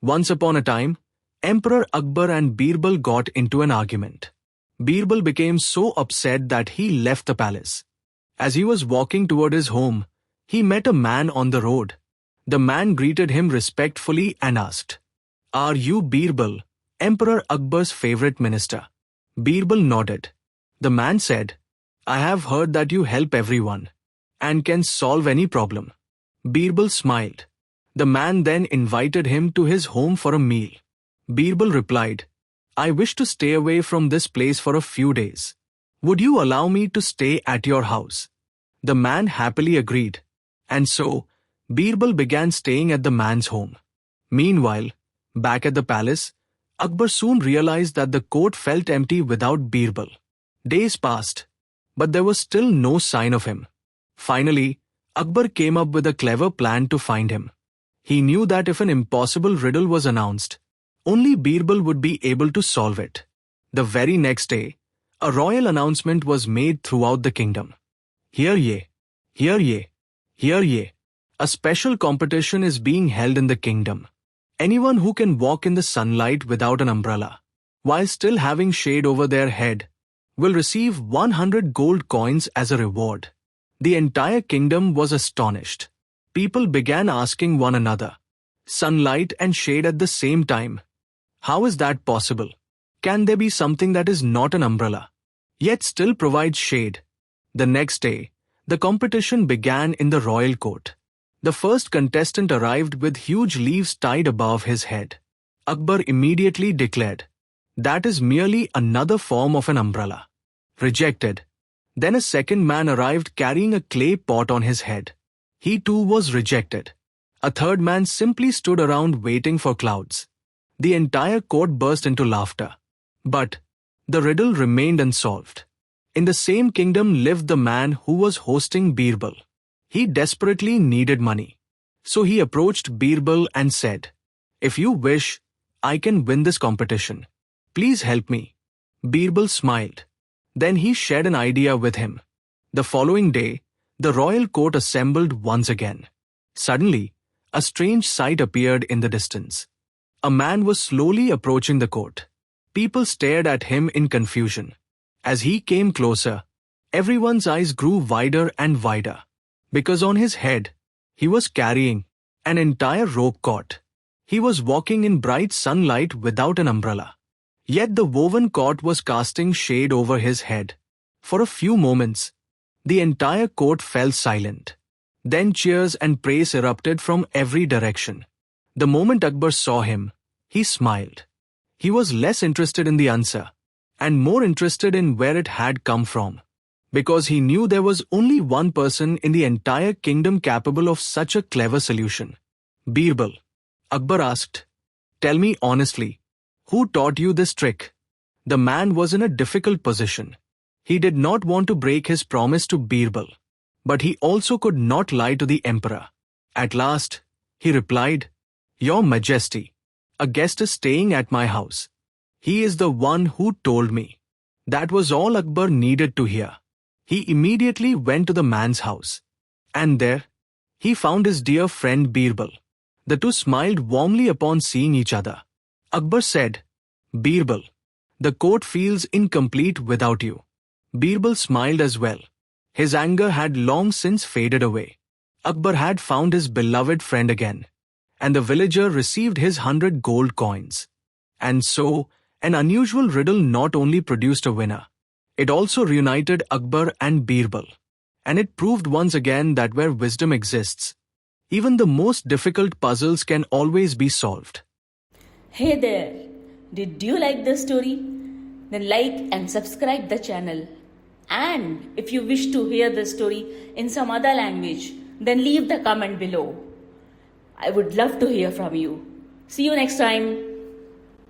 Once upon a time, Emperor Akbar and Birbal got into an argument. Birbal became so upset that he left the palace. As he was walking toward his home, he met a man on the road. The man greeted him respectfully and asked, "Are you Birbal, Emperor Akbar's favorite minister?" Birbal nodded. The man said, "I have heard that you help everyone and can solve any problem." Birbal smiled. The man then invited him to his home for a meal. Birbal replied, "I wish to stay away from this place for a few days. Would you allow me to stay at your house?" The man happily agreed. And so, Birbal began staying at the man's home. Meanwhile, back at the palace, Akbar soon realized that the court felt empty without Birbal. Days passed, but there was still no sign of him. Finally, Akbar came up with a clever plan to find him. He knew that if an impossible riddle was announced, only Birbal would be able to solve it. The very next day, a royal announcement was made throughout the kingdom. "Hear ye! Hear ye! Hear ye! A special competition is being held in the kingdom. Anyone who can walk in the sunlight without an umbrella, while still having shade over their head, will receive 100 gold coins as a reward." The entire kingdom was astonished. People began asking one another, "Sunlight and shade at the same time? How is that possible? Can there be something that is not an umbrella, yet still provides shade?" The next day, the competition began in the royal court. The first contestant arrived with huge leaves tied above his head. Akbar immediately declared, "That is merely another form of an umbrella." Rejected. Then a second man arrived carrying a clay pot on his head. He too was rejected. A third man simply stood around waiting for clouds. The entire court burst into laughter. But the riddle remained unsolved. In the same kingdom lived the man who was hosting Birbal. He desperately needed money. So he approached Birbal and said, "If you wish, I can win this competition. Please help me." Birbal smiled. Then he shared an idea with him. The following day, the royal court assembled once again. Suddenly, a strange sight appeared in the distance. A man was slowly approaching the court. People stared at him in confusion. As he came closer, everyone's eyes grew wider and wider, because on his head, he was carrying an entire rope cord. He was walking in bright sunlight without an umbrella. Yet the woven cord was casting shade over his head. For a few moments, the entire court fell silent. Then cheers and praise erupted from every direction. The moment Akbar saw him, he smiled. He was less interested in the answer, and more interested in where it had come from. Because he knew there was only one person in the entire kingdom capable of such a clever solution. "Birbal," Akbar asked, "tell me honestly, who taught you this trick?" The man was in a difficult position. He did not want to break his promise to Birbal, but he also could not lie to the emperor. At last, he replied, "Your Majesty, a guest is staying at my house. He is the one who told me." That was all Akbar needed to hear. He immediately went to the man's house. And there, he found his dear friend Birbal. The two smiled warmly upon seeing each other. Akbar said, "Birbal, the court feels incomplete without you." Birbal smiled as well. His anger had long since faded away. Akbar had found his beloved friend again, and the villager received his 100 gold coins. And so, an unusual riddle not only produced a winner, it also reunited Akbar and Birbal. And it proved once again that where wisdom exists, even the most difficult puzzles can always be solved. Hey there! Did you like the story? Then like and subscribe the channel. And if you wish to hear the story in some other language, then leave the comment below. I would love to hear from you. See you next time.